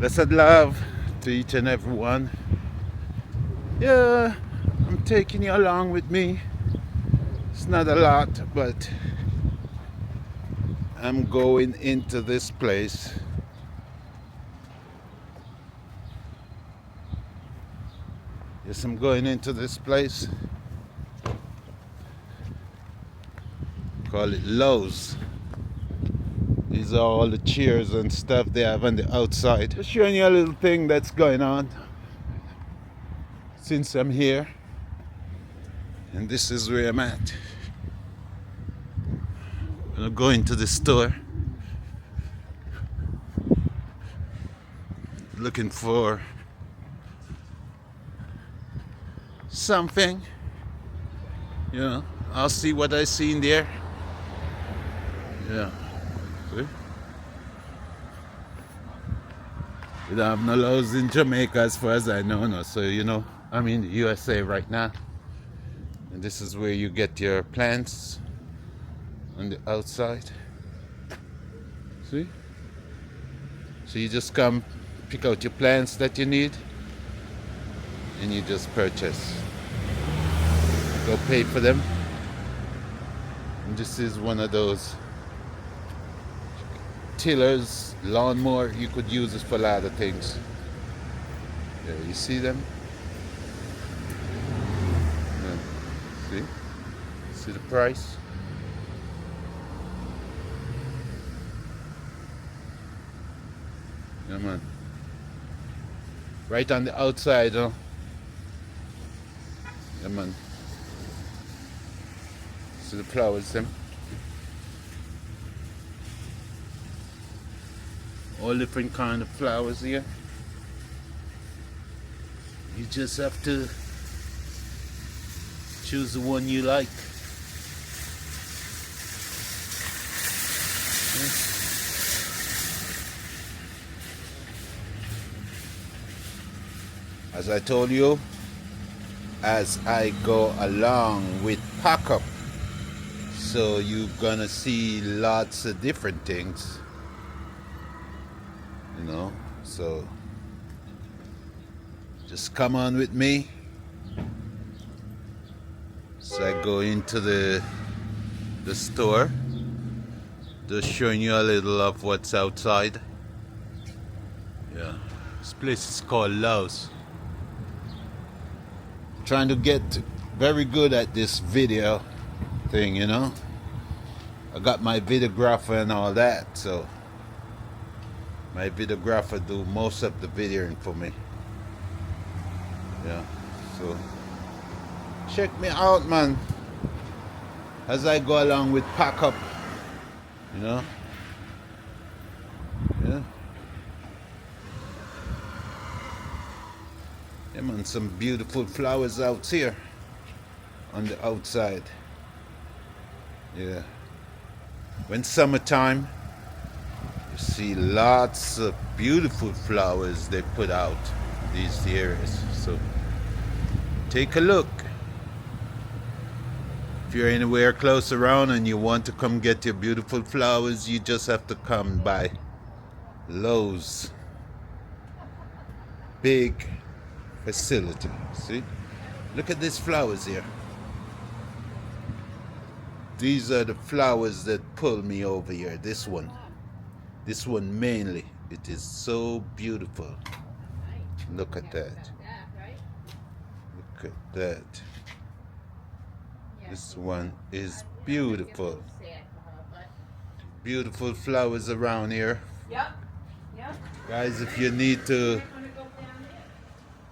Blessed love to each and every one. Yeah, I'm taking you along with me. It's not a lot, but I'm going into this place. Yes, I'm going into this place. Call it Lowe's. These are all the chairs and stuff they have on the outside. Just showing you a little thing that's going on since I'm here. And this is where I'm at. I'm gonna go into the store. Looking for something. You know, I'll see what I see in there. Yeah. See? We don't have no Lowe's in Jamaica as far as I know. No. So, you know, I'm in the USA right now. And this is where you get your plants on the outside. See? So you just come pick out your plants that you need and you just purchase. Go pay for them. And this is one of those tillers, lawnmower. You could use this for a lot of things. Yeah, you see them? Yeah. See? See the price? Yeah, man. Right on the outside, huh? Yeah, man. See the flowers, them? All different kind of flowers here. You just have to choose the one you like. As I told you, as I go along with Pack Up, so you're gonna see lots of different things, you know. So just come on with me. So I go into the store, just showing you a little of what's outside. Yeah, this place is called Lowe's. Trying to get very good at this video thing, you know. I got my videographer and all that, so my videographer do most of the videoing for me. Yeah, so check me out, man, as I go along with Pack Up, you know. Yeah. Yeah, man, some beautiful flowers out here on the outside. Yeah. When summertime, you see lots of beautiful flowers they put out these areas. So take a look. If you're anywhere close around and you want to come get your beautiful flowers, you just have to come by Lowe's. Big facility. See? Look at these flowers here. These are the flowers that pull me over here. This one mainly. It is so beautiful. Look at that. Look at that. This one is beautiful. Beautiful flowers around here. Guys, if you need to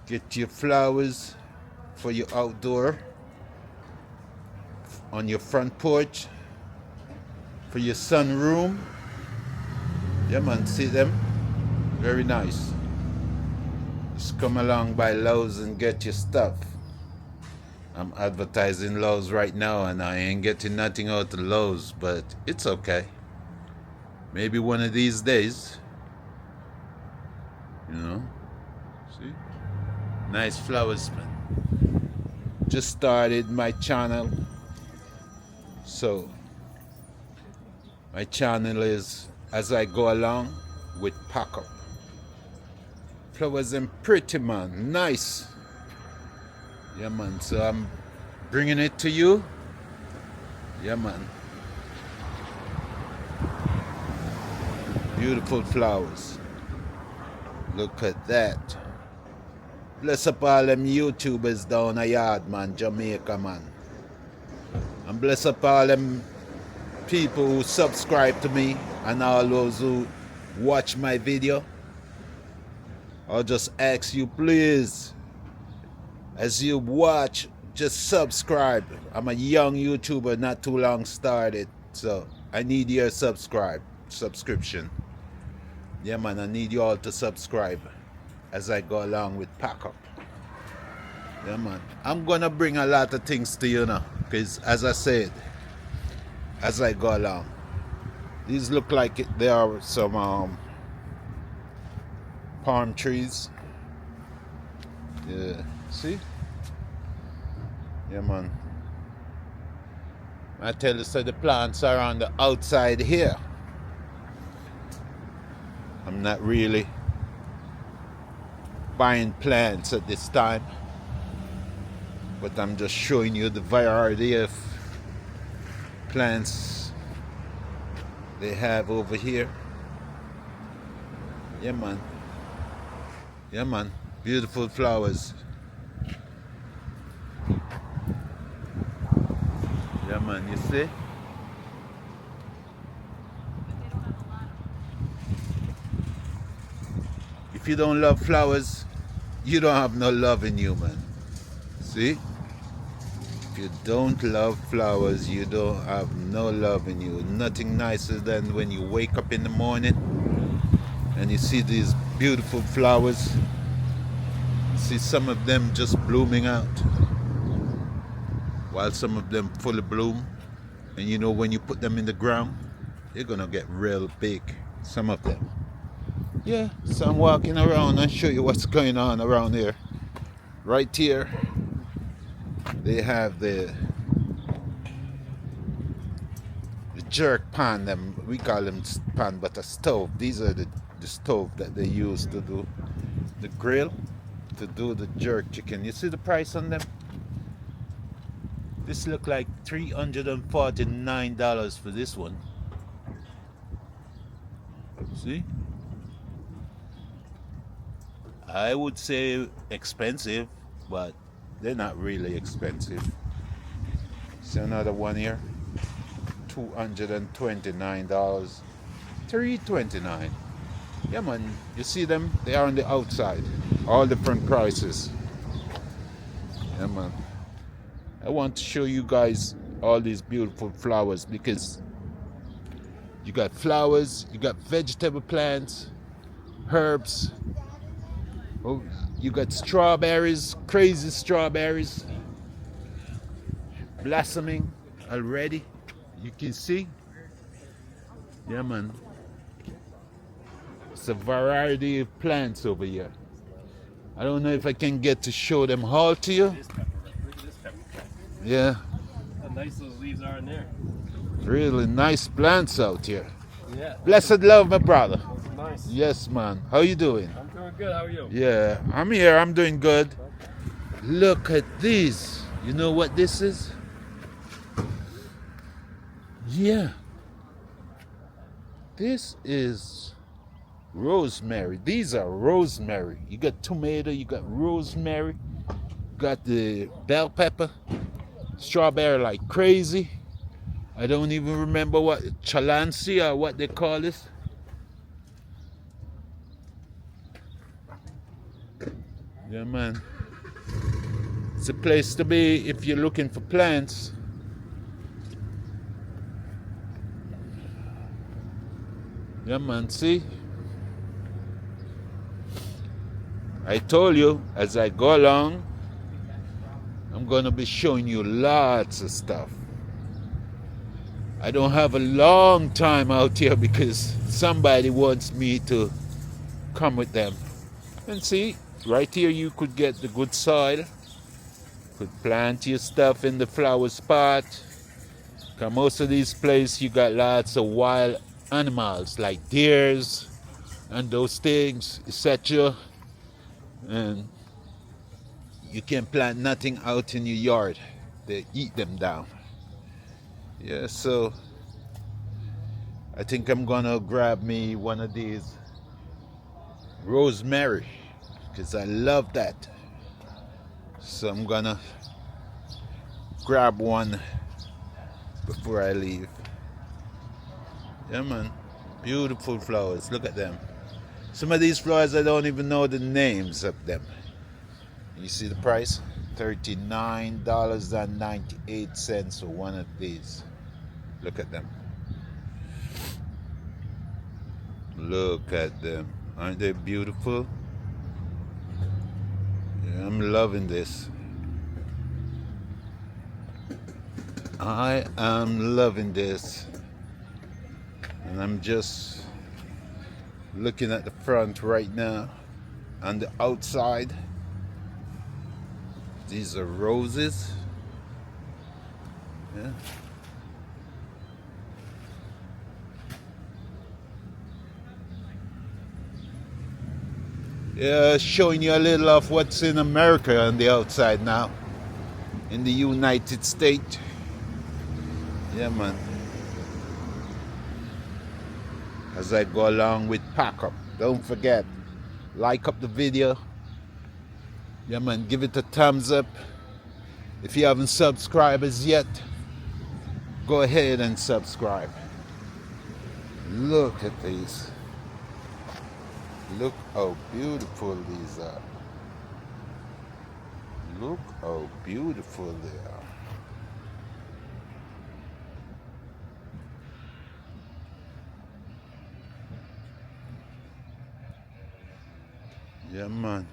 get your flowers for your outdoor, on your front porch, for your sunroom, yeah, man, see them? Very nice. Just come along by Lowe's and get your stuff. I'm advertising Lowe's right now and I ain't getting nothing out of Lowe's, but it's okay. Maybe one of these days, you know. See? Nice flowers, man. Just started my channel. So my channel is As I Go Along with Pack Up. Flowers and pretty, man. Nice. Yeah, man. So I'm bringing it to you. Yeah, man. Beautiful flowers. Look at that. Bless up all them YouTubers down a yard, man. Jamaica, man. And bless up all them people who subscribe to me and all those who watch my video. I'll just ask you, please, as you watch, just subscribe. I'm a young YouTuber, not too long started, so I need your subscription. Yeah, man, I need you all to subscribe as I go along with Pack Up. Yeah, man. I'm gonna bring a lot of things to you now, because as I said, as I go along, these look like there are some palm trees. Yeah, see? Yeah, man. I tell you, so the plants are on the outside here. I'm not really buying plants at this time, but I'm just showing you the variety of plants they have over here. Yeah, man. Yeah, man. Beautiful flowers. Yeah, man. You see? If you don't love flowers, you don't have no love in you, man. See? If you don't love flowers, you don't have no love in you. Nothing nicer than when you wake up in the morning and you see these beautiful flowers. See some of them just blooming out, while some of them fully bloom. And you know, when you put them in the ground, they're gonna get real big, some of them. Yeah, so I'm walking around and show you what's going on around here. Right here, they have the jerk pan, them we call them pan, but a stove. These are the stove that they use to do the grill, to do the jerk chicken. You see the price on them? This look like $349 for this one. See? I would say expensive, but they're not really expensive. See another one here, $229, $329. Yeah, man, you see them? They are on the outside, all different prices. Yeah, man. I want to show you guys all these beautiful flowers, because you got flowers, you got vegetable plants, herbs. Oh, you got strawberries, crazy strawberries, blossoming already. You can see. Yeah, man. It's a variety of plants over here. I don't know if I can get to show them all to you. Look at this pepper plant. Yeah. How nice those leaves are in there. Really nice plants out here. Yeah. Blessed love, my brother. Those are nice. Yes, man. How you doing? I'm doing good. How are you? Yeah, I'm here. I'm doing good. Look at these. You know what this is? Yeah. This is rosemary. These are rosemary. You got tomato, you got rosemary, you got the bell pepper, strawberry like crazy. I don't even remember what chalancy or what they call this. Yeah, man. It's a place to be if you're looking for plants. Yeah, man, see? I told you, as I go along, I'm going to be showing you lots of stuff. I don't have a long time out here because somebody wants me to come with them. And see, right here you could get the good soil. Could plant your stuff in the flower spot. Cause most of these places you got lots of wild animals like deers and those things, etc. And you can't plant nothing out in your yard. They eat them down. Yeah, so I think I'm gonna grab me one of these rosemary because I love that. So I'm gonna grab one before I leave. Yeah, man. Beautiful flowers. Look at them. Some of these flowers I don't even know the names of them. You see the price? $39.98 for one of these. Look at them. Look at them. Aren't they beautiful? Yeah, I'm loving this. I am loving this. And I'm just looking at the front right now. On the outside, these are roses. Yeah. Yeah, showing you a little of what's in America on the outside now. In the United States. Yeah, man. As I go along with Pack Up. Don't forget, like up the video. Yeah, man, give it a thumbs up. If you haven't subscribed as yet, go ahead and subscribe. Look at these. Look how beautiful these are. Look how beautiful they are. Yeah, man.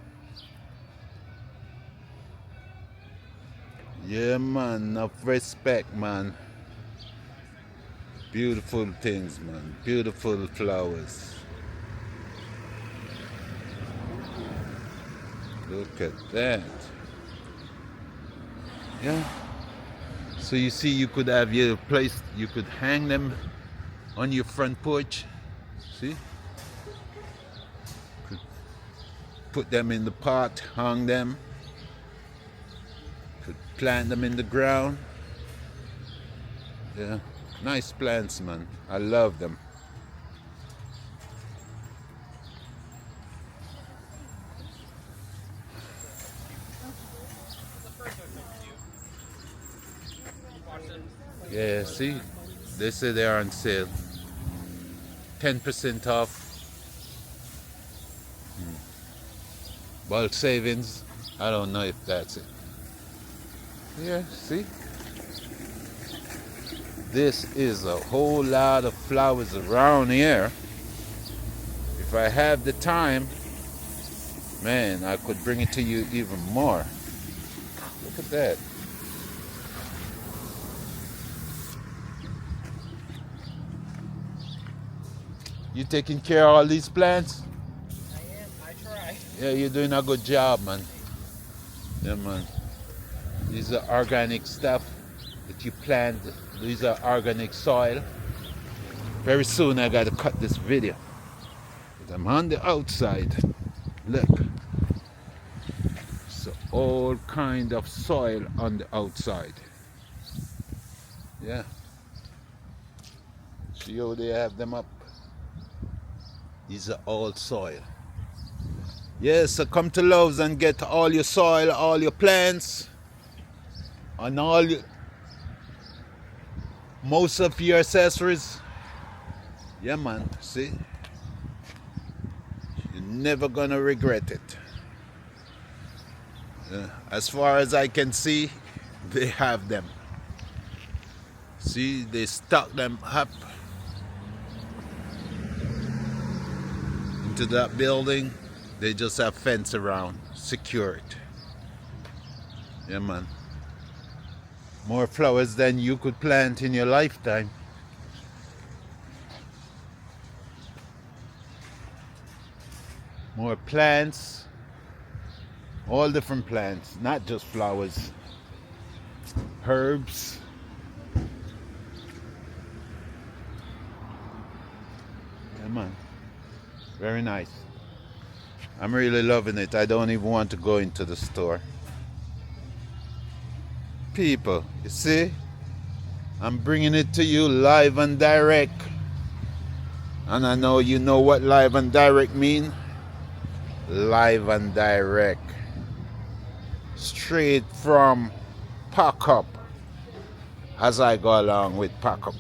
Yeah, man. Enough respect, man. Beautiful things, man. Beautiful flowers. Look at that. Yeah. So you see, you could have your place, you could hang them on your front porch. See? Could put them in the pot, hang them. Could plant them in the ground. Yeah. Nice plants, man. I love them. Yeah, see? They say they are on sale. 10% off. Bulk savings. I don't know if that's it. Yeah, see? This is a whole lot of flowers around here. If I have the time, man, I could bring it to you even more. Look at that. You taking care of all these plants? I am. I try. Yeah, you're doing a good job, man. Yeah, man. These are organic stuff that you plant. These are organic soil. Very soon I gotta cut this video. But I'm on the outside. Look. So all kind of soil on the outside. Yeah. See how they have them up? These are all soil. Yes, so come to Lowe's and get all your soil, all your plants, and all your, most of your accessories. Yeah, man, see? You're never gonna regret it. As far as I can see, they have them. See, they stock them up into that building. They just have fence around, secure it. Yeah, man. More flowers than you could plant in your lifetime. More plants, all different plants, not just flowers, herbs. Yeah, man. Very nice. I'm really loving it. I don't even want to go into the store. People, you see? I'm bringing it to you live and direct. And I know you know what live and direct mean. Live and direct. Straight from Pack Up. As I go along with Pack Up.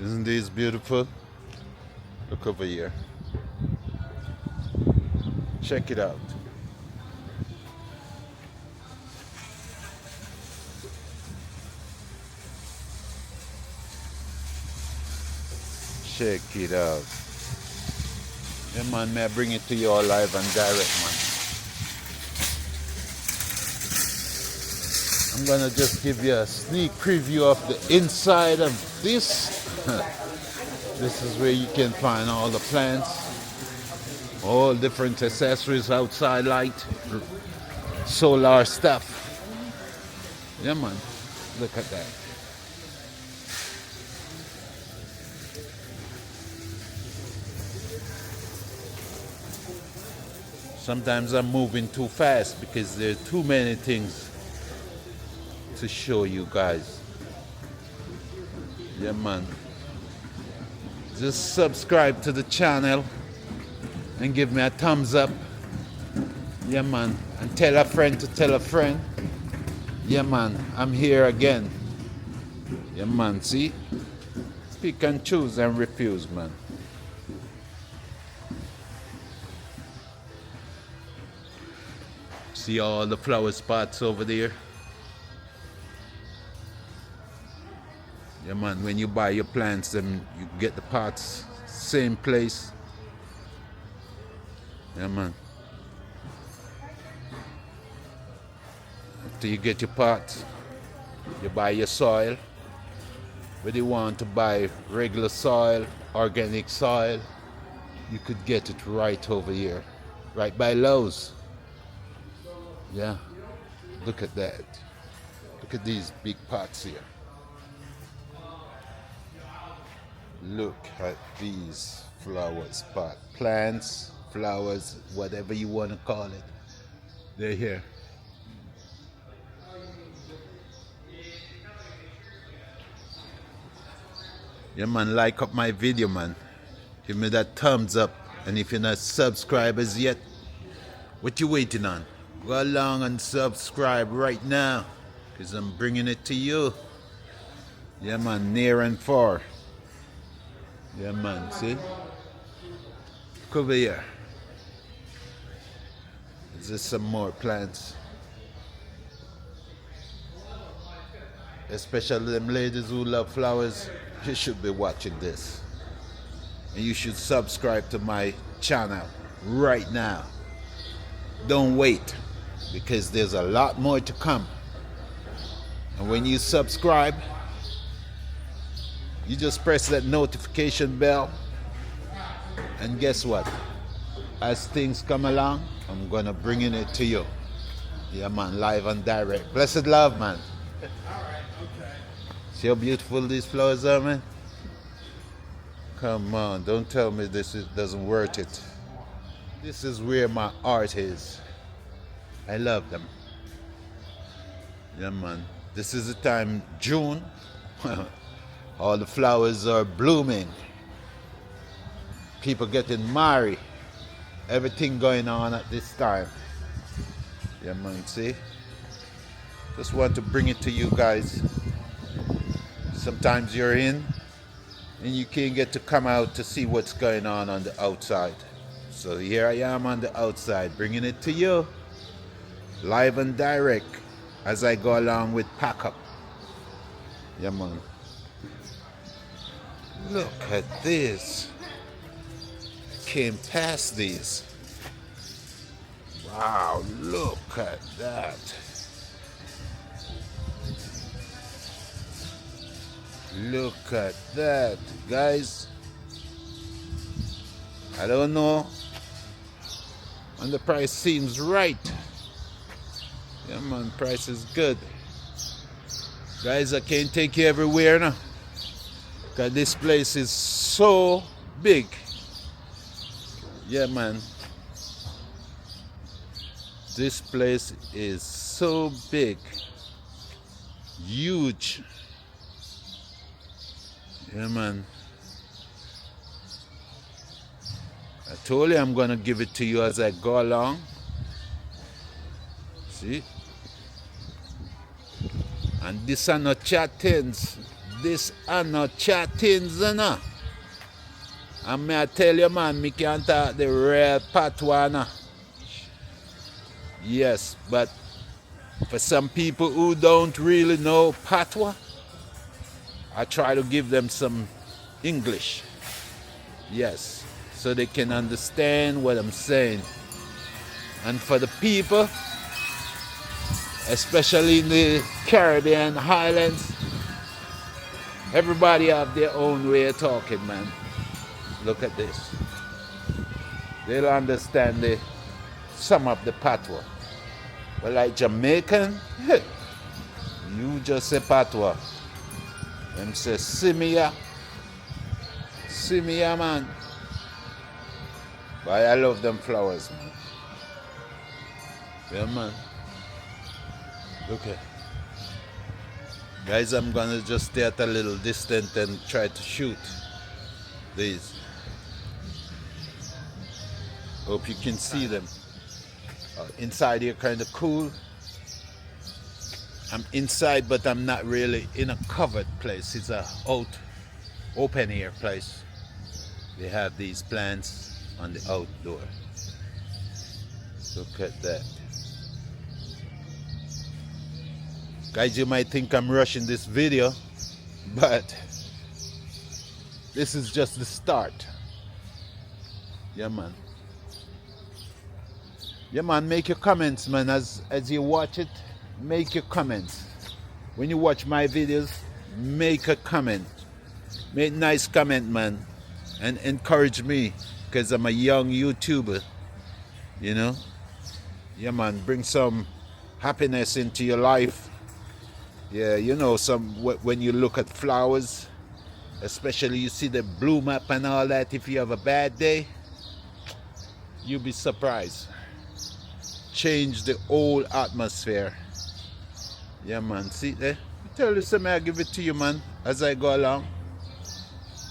Isn't this beautiful? Look over here. Check it out. Check it out. Yeah, man, may I bring it to you all live and direct, man. I'm gonna just give you a sneak preview of the inside of this. This is where you can find all the plants, all different accessories, outside light, solar stuff. Yeah, man, look at that. Sometimes I'm moving too fast because there are too many things to show you guys. Yeah, man. Just subscribe to the channel and give me a thumbs up. Yeah, man. And tell a friend to tell a friend. Yeah, man. I'm here again. Yeah, man. See? Pick and choose and refuse, man. See all the flower spots over there? Yeah, man, when you buy your plants, then you get the pots, same place. Yeah, man. After you get your pots, you buy your soil. Whether you want to buy regular soil, organic soil, you could get it right over here, right by Lowe's. Yeah, look at that. Look at these big pots here. Look at these flowers, plants, flowers, whatever you want to call it. They're here. Yeah, man, like up my video, man. Give me that thumbs up. And if you're not subscribed as yet, what you waiting on? Go along and subscribe right now, because I'm bringing it to you. Yeah, man, near and far. Yeah, man, see? Look over here. Is there some more plants? Especially them ladies who love flowers, you should be watching this. And you should subscribe to my channel right now. Don't wait, because there's a lot more to come. And when you subscribe, you just press that notification bell, and guess what? As things come along, I'm gonna bring it to you. Yeah, man, live and direct. Blessed love, man. See how beautiful these flowers are, man? Come on, don't tell me doesn't worth it. This is where my art is. I love them. Yeah, man. This is the time, June. All the flowers are blooming. People getting married. Everything going on at this time. Yeah, man, see? Just want to bring it to you guys. Sometimes you're in and you can't get to come out to see what's going on the outside. So here I am on the outside, bringing it to you. Live and direct as I go along with Pack Up. Yeah, man. Look at this. Came past these. Wow, look at that. Look at that, guys. I don't know. And the price seems right. Yeah, man, price is good. Guys, I can't take you everywhere now. Because this place is so big. Yeah, man. This place is so big. Huge. Yeah, man. I told you I'm going to give it to you as I go along. See? And this are not chattings. This are not chattings, you know. And may I tell you, man, me can't talk the real patois, no. Yes, but for some people who don't really know patois, I try to give them some English. Yes, so they can understand what I'm saying. And for the people, especially in the Caribbean Highlands, everybody have their own way of talking, man. Look at this. They'll understand some of the patois. But like Jamaican, you just say patois. Them say simia. Simia, man. But I love them flowers, man. Yeah, man. Okay. Guys, I'm gonna just stay at a little distance and try to shoot these. Hope you can see them. Inside here kind of cool. I'm inside, but I'm not really in a covered place. It's a open air place. They have these plants on the outdoor. Look at that. Guys, you might think I'm rushing this video, but this is just the start. Yeah, man. Yeah, man, make your comments, man. As you watch it, make your comments. When you watch my videos, make a comment. Make nice comment, man. And encourage me, because I'm a young YouTuber. You know? Yeah, man, bring some happiness into your life. Yeah, you know, when you look at flowers, especially you see the bloom up and all that, if you have a bad day, you'll be surprised. Change the whole atmosphere. Yeah, man, see there? I tell you something, I give it to you, man, as I go along.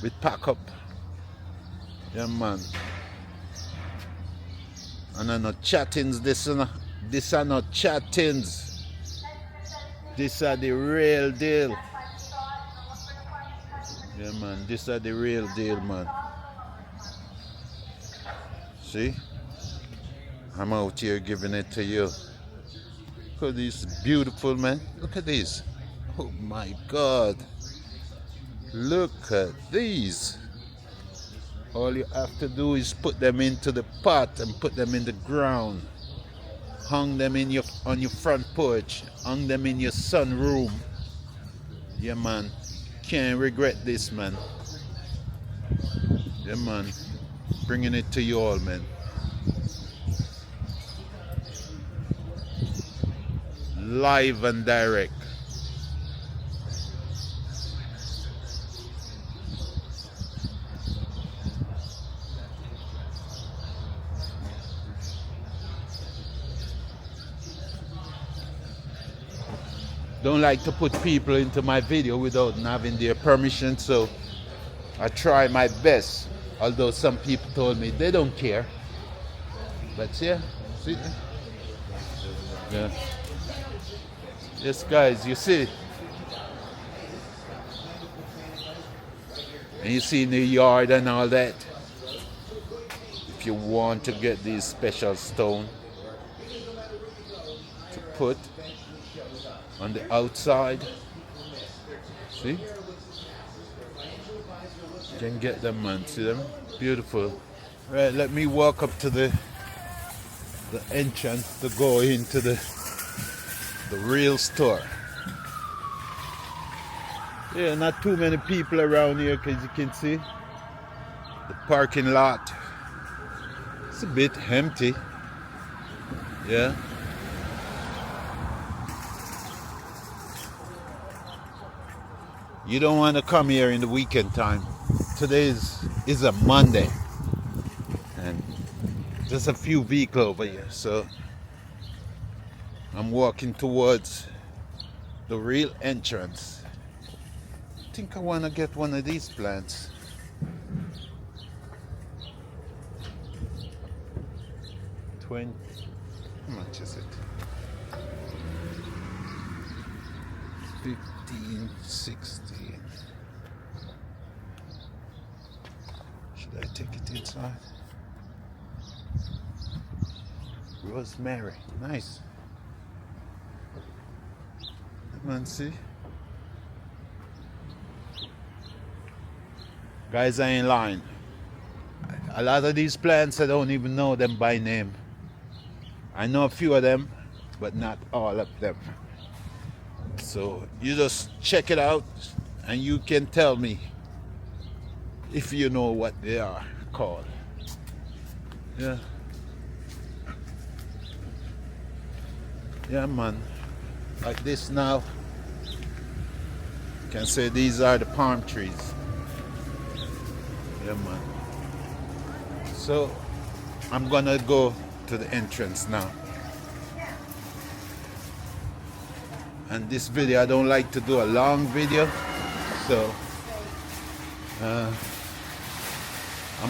We pack up. Yeah, man. And I'm not chattings, this are not chattings. These are the real deal. Yeah, man, these are the real deal, man. See? I'm out here giving it to you. Look at these beautiful, man. Look at these. Oh my God. Look at these. All you have to do is put them into the pot and put them in the ground. Hung them in on your front porch. Hung them in your sunroom. Yeah, man. Can't regret this, man. Yeah, man. Bringing it to you all, man. Live and direct. Don't like to put people into my video without having their permission, so I try my best. Although some people told me they don't care. But yeah, see? Yeah. Yes, guys, you see. And you see in the yard and all that. If you want to get these special stone to put on the outside, see? You can get them, man. See them? Beautiful. Right, let me walk up to the entrance to go into the real store. Yeah, not too many people around here, because you can see the parking lot. It's a bit empty. Yeah. You don't want to come here in the weekend time. Today is a Monday, and there's a few vehicles over here, so I'm walking towards the real entrance. I think I want to get one of these plants. How much is it? 15, 16. Should I take it inside? Rosemary, nice. Come on, see? Guys, I ain't lying. A lot of these plants, I don't even know them by name. I know a few of them, but not all of them. So you just check it out and you can tell me if you know what they are called. Yeah. Yeah, man. Like this now. You can say these are the palm trees. Yeah, man. So I'm gonna go to the entrance now. And this video, I don't like to do a long video, so I'm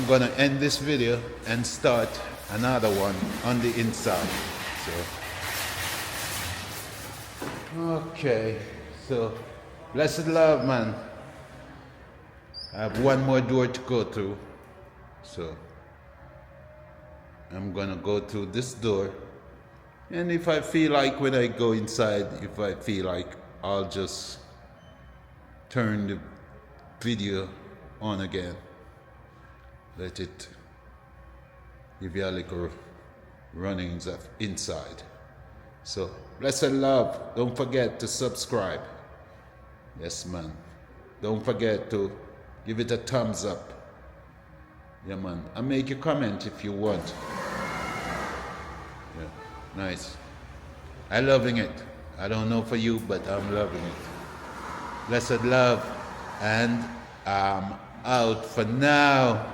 gonna end this video and start another one on the inside. Okay, so blessed love, man. I have one more door to go through, so I'm gonna go through this door, and if I feel like when I go inside, if I feel like, I'll just turn the video on again. Let it give you a little runnings of inside. So, blessed love, don't forget to subscribe. Yes, man. Don't forget to give it a thumbs up. Yeah, man. And make a comment if you want. Yeah, nice. I'm loving it. I don't know for you, but I'm loving it. Blessed love, and I'm out for now.